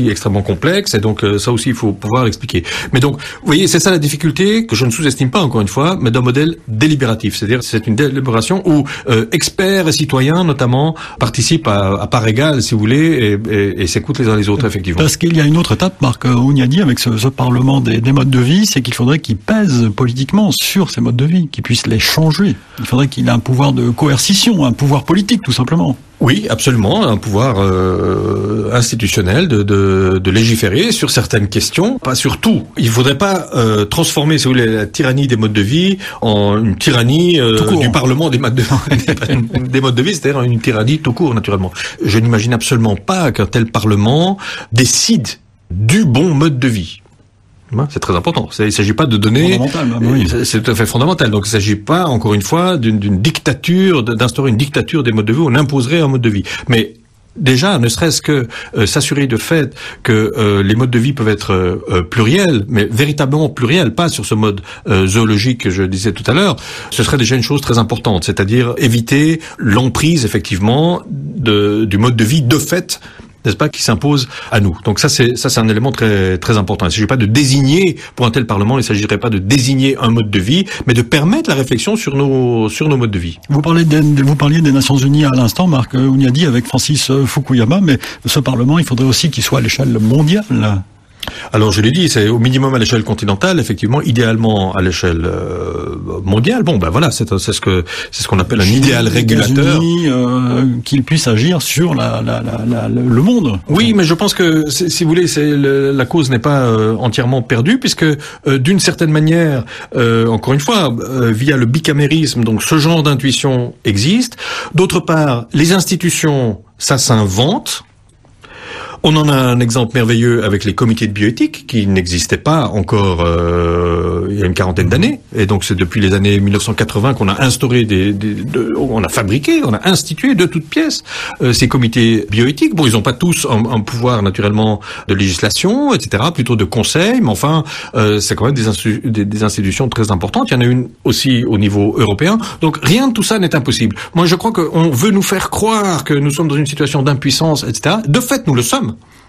[SPEAKER 3] extrêmement complexe, et donc ça aussi il faut pouvoir l'expliquer. Mais donc, vous voyez, c'est ça la difficulté que je ne sous-estime pas, encore une fois, mais d'un modèle délibératif. C'est-à-dire c'est une délibération où experts et citoyens, notamment, participent à part égale, si vous voulez, et s'écoutent les uns les autres, effectivement.
[SPEAKER 2] Parce qu'il y a une autre étape, Marc Ouniadi, avec ce Parlement des modes de vie, c'est qu'il faudrait qu'il pèse politiquement sur ces modes de vie, qu'il puisse les changer. Il faudrait qu'il ait un pouvoir de coercition, un pouvoir politique, tout simplement.
[SPEAKER 3] Oui, absolument, un pouvoir institutionnel de légiférer sur certaines questions, pas sur tout. Il faudrait pas transformer, si vous voulez, la tyrannie des modes de vie en une tyrannie du Parlement des modes de vie, c'est-à-dire une tyrannie tout court, naturellement. Je n'imagine absolument pas qu'un tel Parlement décide du bon mode de vie. C'est très important. Il ne s'agit pas de donner. C'est tout à fait fondamental. Donc il ne s'agit pas, encore une fois, d'une dictature, d'instaurer une dictature des modes de vie. On imposerait un mode de vie. Mais déjà, ne serait-ce que s'assurer de fait que les modes de vie peuvent être pluriels, mais véritablement pluriels, pas sur ce mode zoologique que je disais tout à l'heure, ce serait déjà une chose très importante. C'est-à-dire éviter l'emprise, effectivement, du mode de vie de fait, n'est-ce pas, qui s'impose à nous. Donc ça c'est un élément très très important. Il ne s'agit pas de désigner pour un tel Parlement, il ne s'agirait pas de désigner un mode de vie, mais de permettre la réflexion sur nos modes de vie.
[SPEAKER 2] Vous parliez des Nations Unies à l'instant, Marc Ouniadi, avec Francis Fukuyama, mais ce Parlement, il faudrait aussi qu'il soit à l'échelle mondiale.
[SPEAKER 3] Alors je l'ai dit, c'est au minimum à l'échelle continentale, effectivement, idéalement à l'échelle mondiale. Bon, ben voilà, c'est ce qu'on appelle un idéal régulateur.
[SPEAKER 2] Qu'il puisse agir sur le monde.
[SPEAKER 3] Oui, mais je pense que si vous voulez, la cause n'est pas entièrement perdue, puisque d'une certaine manière, encore une fois, via le bicamérisme, donc ce genre d'intuition existe. D'autre part, les institutions, ça s'invente. On en a un exemple merveilleux avec les comités de bioéthique qui n'existaient pas encore il y a une quarantaine d'années. Et donc c'est depuis les années 1980 qu'on a instauré on a fabriqué, on a institué de toutes pièces ces comités bioéthiques. Bon, ils n'ont pas tous un pouvoir naturellement de législation, etc., plutôt de conseil, mais enfin c'est quand même des institutions très importantes. Il y en a une aussi au niveau européen. Donc rien de tout ça n'est impossible. Moi je crois qu'on veut nous faire croire que nous sommes dans une situation d'impuissance, etc. De fait, nous le sommes.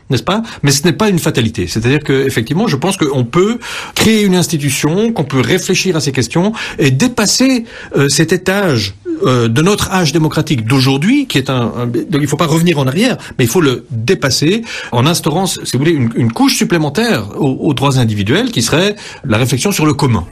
[SPEAKER 3] n'est-ce pas? Mais ce n'est pas une fatalité. C'est-à-dire que, effectivement, je pense qu'on peut créer une institution, qu'on peut réfléchir à ces questions et dépasser cet étage de notre âge démocratique d'aujourd'hui, qui est donc il ne faut pas revenir en arrière, mais il faut le dépasser en instaurant, si vous voulez, une couche supplémentaire aux droits individuels, qui serait la réflexion sur le commun.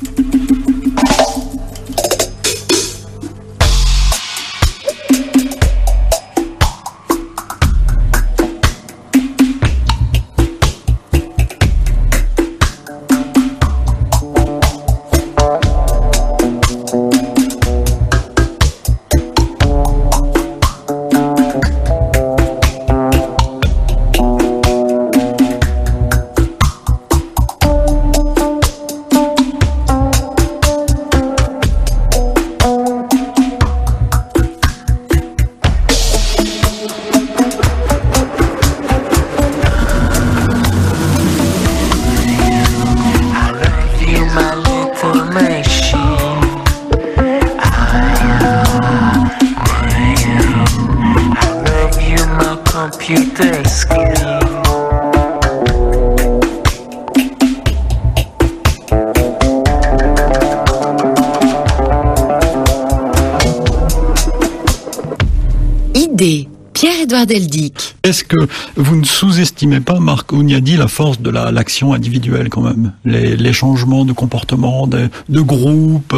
[SPEAKER 1] Pierre-Édouard Deldic.
[SPEAKER 2] Est-ce que vous ne sous-estimez pas, Marc Ouniadi, la force de l'action individuelle quand même? Les changements de comportement de groupe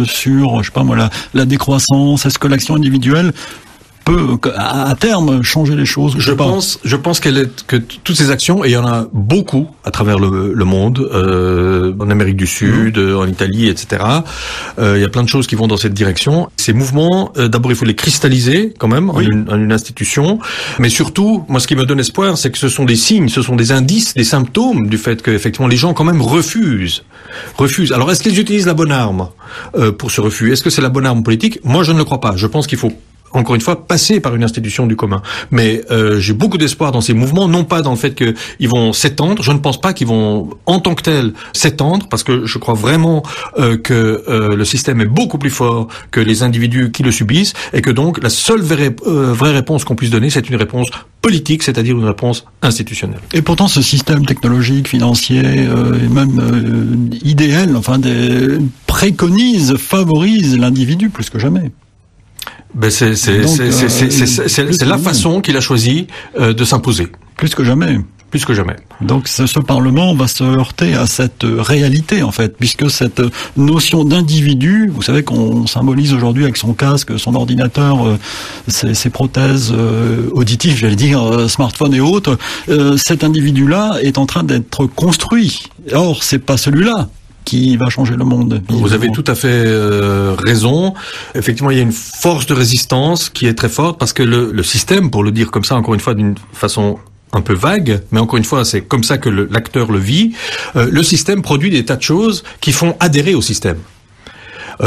[SPEAKER 2] sur, je sais pas moi, la décroissance. Est-ce que l'action individuelle peut, à terme, changer les choses?
[SPEAKER 3] Je pense que toutes ces actions, et il y en a beaucoup à travers le monde, en Amérique du Sud, en Italie, etc. Il y a plein de choses qui vont dans cette direction. Ces mouvements, d'abord, il faut les cristalliser quand même en une institution, mais surtout, moi, ce qui me donne espoir, c'est que ce sont des signes, ce sont des indices, des symptômes du fait que, effectivement, les gens quand même refusent. Alors, est-ce qu'ils utilisent la bonne arme pour ce refus? Est-ce que c'est la bonne arme politique? Moi, je ne le crois pas. Je pense qu'il faut, encore une fois, passer par une institution du commun. Mais j'ai beaucoup d'espoir dans ces mouvements, non pas dans le fait qu'ils vont s'étendre. Je ne pense pas qu'ils vont, en tant que tels, s'étendre, parce que je crois vraiment que le système est beaucoup plus fort que les individus qui le subissent, et que donc la seule vraie réponse qu'on puisse donner, c'est une réponse politique, c'est-à-dire une réponse institutionnelle.
[SPEAKER 2] Et pourtant, ce système technologique, financier, et même idéal, préconise, favorise l'individu plus que jamais.
[SPEAKER 3] Ben c'est la façon qu'il a choisi de s'imposer.
[SPEAKER 2] Plus que jamais.
[SPEAKER 3] Plus que jamais.
[SPEAKER 2] Donc ce Parlement va se heurter à cette réalité, en fait, puisque cette notion d'individu, vous savez qu'on symbolise aujourd'hui avec son casque, son ordinateur, ses prothèses auditives, j'allais dire, smartphone et autres, cet individu-là est en train d'être construit. Or, c'est pas celui-là qui va changer le monde.
[SPEAKER 3] Vous avez tout à fait raison. Effectivement, il y a une force de résistance qui est très forte, parce que le système, pour le dire comme ça, encore une fois, d'une façon un peu vague, mais encore une fois, c'est comme ça que l'acteur le vit, le système produit des tas de choses qui font adhérer au système.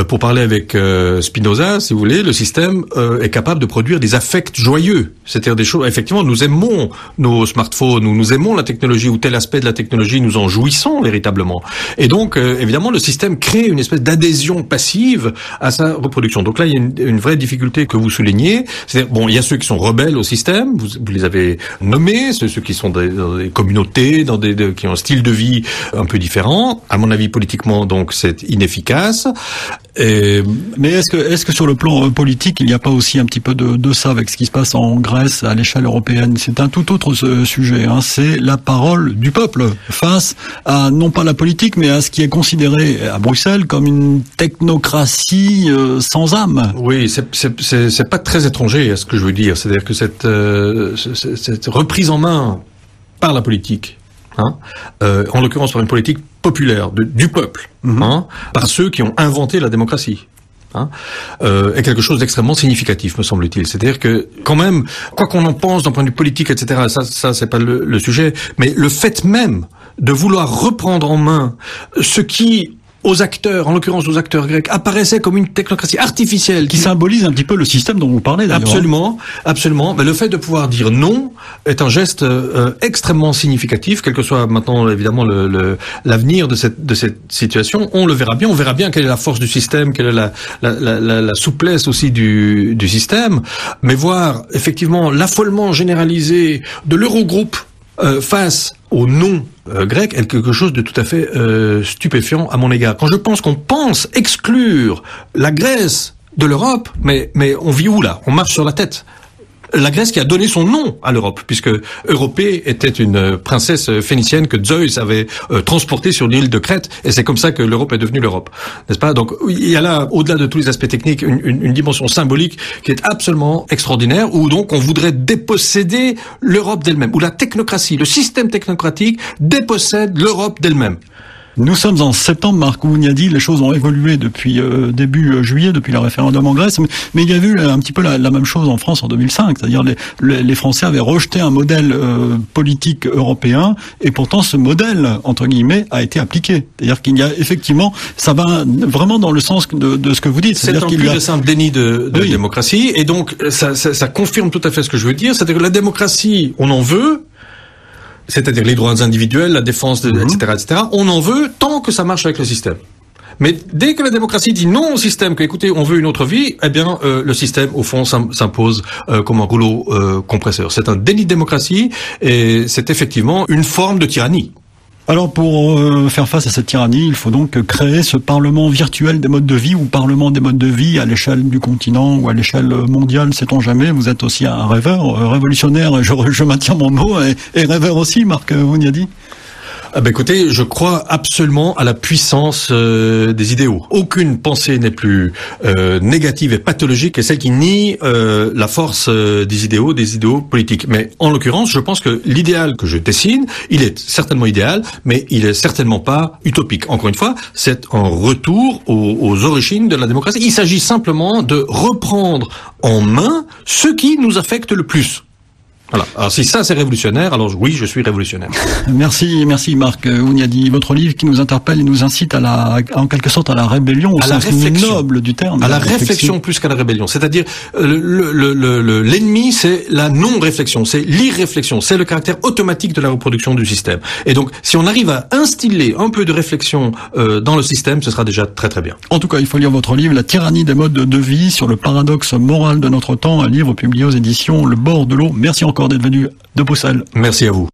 [SPEAKER 3] Pour parler avec Spinoza, si vous voulez, le système est capable de produire des affects joyeux. C'est-à-dire des choses, effectivement, nous aimons nos smartphones, ou nous aimons la technologie, ou tel aspect de la technologie, nous en jouissons véritablement. Et donc, évidemment, le système crée une espèce d'adhésion passive à sa reproduction. Donc là, il y a une vraie difficulté que vous soulignez. C'est-à-dire, bon, il y a ceux qui sont rebelles au système, vous les avez nommés, ceux qui sont dans des communautés, qui ont un style de vie un peu différent. À mon avis, politiquement, donc, c'est inefficace.
[SPEAKER 2] Mais est-ce que sur le plan politique, il n'y a pas aussi un petit peu de ça avec ce qui se passe en Grèce à l'échelle européenne? C'est un tout autre sujet. C'est la parole du peuple face à, non pas la politique, mais à ce qui est considéré à Bruxelles comme une technocratie sans âme.
[SPEAKER 3] Oui, c'est pas très étranger à ce que je veux dire. C'est-à-dire que cette reprise en main par la politique, en l'occurrence par une politique populaire, du peuple, par ceux qui ont inventé la démocratie, est quelque chose d'extrêmement significatif, me semble-t-il. C'est-à-dire que, quand même, quoi qu'on en pense d'un point de vue politique, etc., ça c'est pas le sujet, mais le fait même de vouloir reprendre en main ce qui, aux acteurs, en l'occurrence aux acteurs grecs, apparaissait comme une technocratie artificielle.
[SPEAKER 2] Qui symbolise un petit peu le système dont vous parlez d'ailleurs.
[SPEAKER 3] Absolument, absolument. Mais le fait de pouvoir dire non est un geste extrêmement significatif, quel que soit maintenant évidemment l'avenir de cette situation. On le verra bien, on verra bien quelle est la force du système, quelle est la souplesse aussi du système. Mais voir effectivement l'affolement généralisé de l'Eurogroupe, face au non grec est quelque chose de tout à fait stupéfiant à mon égard. Quand je pense qu'on pense exclure la Grèce de l'Europe, mais on vit où là? On marche sur la tête. La Grèce qui a donné son nom à l'Europe, puisque Europée était une princesse phénicienne que Zeus avait transportée sur l'île de Crète, et c'est comme ça que l'Europe est devenue l'Europe, n'est-ce pas? Donc il y a là, au-delà de tous les aspects techniques, une dimension symbolique qui est absolument extraordinaire, où donc on voudrait déposséder l'Europe d'elle-même, où la technocratie, le système technocratique dépossède l'Europe d'elle-même.
[SPEAKER 2] Nous sommes en septembre, Marc Ouniadi, les choses ont évolué depuis début juillet, depuis le référendum en Grèce, mais il y a eu un petit peu la même chose en France en 2005, c'est-à-dire les Français avaient rejeté un modèle politique européen, et pourtant ce modèle, entre guillemets, a été appliqué. C'est-à-dire qu'il y a effectivement, ça va vraiment dans le sens de ce que vous dites.
[SPEAKER 3] C'est un plus de simple déni de démocratie, et donc ça confirme tout à fait ce que je veux dire, c'est-à-dire que la démocratie, on en veut, c'est-à-dire les droits individuels, la défense, etc. On en veut tant que ça marche avec le système. Mais dès que la démocratie dit non au système, que écoutez, on veut une autre vie, eh bien le système, au fond, s'impose comme un rouleau compresseur. C'est un déni de démocratie et c'est effectivement une forme de tyrannie.
[SPEAKER 2] Alors pour faire face à cette tyrannie, il faut donc créer ce parlement virtuel des modes de vie, ou parlement des modes de vie à l'échelle du continent ou à l'échelle mondiale, sait-on jamais. Vous êtes aussi un rêveur, révolutionnaire, je maintiens mon mot, et rêveur aussi, Marc Ouniadi.
[SPEAKER 3] Écoutez, je crois absolument à la puissance des idéaux. Aucune pensée n'est plus négative et pathologique que celle qui nie la force des idéaux politiques. Mais en l'occurrence, je pense que l'idéal que je dessine, il est certainement idéal, mais il est certainement pas utopique. Encore une fois, c'est un retour aux origines de la démocratie. Il s'agit simplement de reprendre en main ce qui nous affecte le plus. Voilà. Alors si ça c'est révolutionnaire, alors oui, je suis révolutionnaire.
[SPEAKER 2] Merci Marc Ouniadi. Votre livre qui nous interpelle et nous incite en quelque sorte à la rébellion, au sens noble du terme.
[SPEAKER 3] À la réflexion plus qu'à la rébellion. C'est-à-dire l'ennemi, c'est la non-réflexion, c'est l'irréflexion, c'est le caractère automatique de la reproduction du système. Et donc, si on arrive à instiller un peu de réflexion dans le système, ce sera déjà très très bien.
[SPEAKER 2] En tout cas, il faut lire votre livre, La tyrannie des modes de vie, sur le paradoxe moral de notre temps, un livre publié aux éditions Le Bord de l'eau. Merci encore d'être venu de Bruxelles.
[SPEAKER 3] Merci à vous.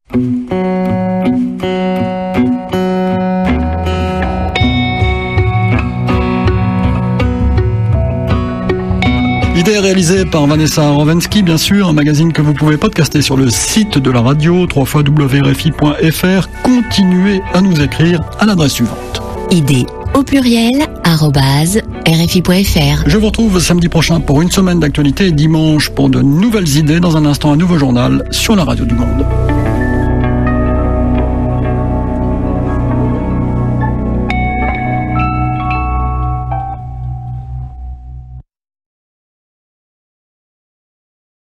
[SPEAKER 2] Idée réalisée par Vanessa Rovensky, bien sûr, un magazine que vous pouvez podcaster sur le site de la radio, www.rfi.fr. Continuez à nous écrire à l'adresse suivante.
[SPEAKER 1] Idée au pluriel @rfi.fr.
[SPEAKER 2] Je vous retrouve samedi prochain pour une semaine d'actualité et dimanche pour de nouvelles idées. Dans un instant, un nouveau journal sur la radio du Monde.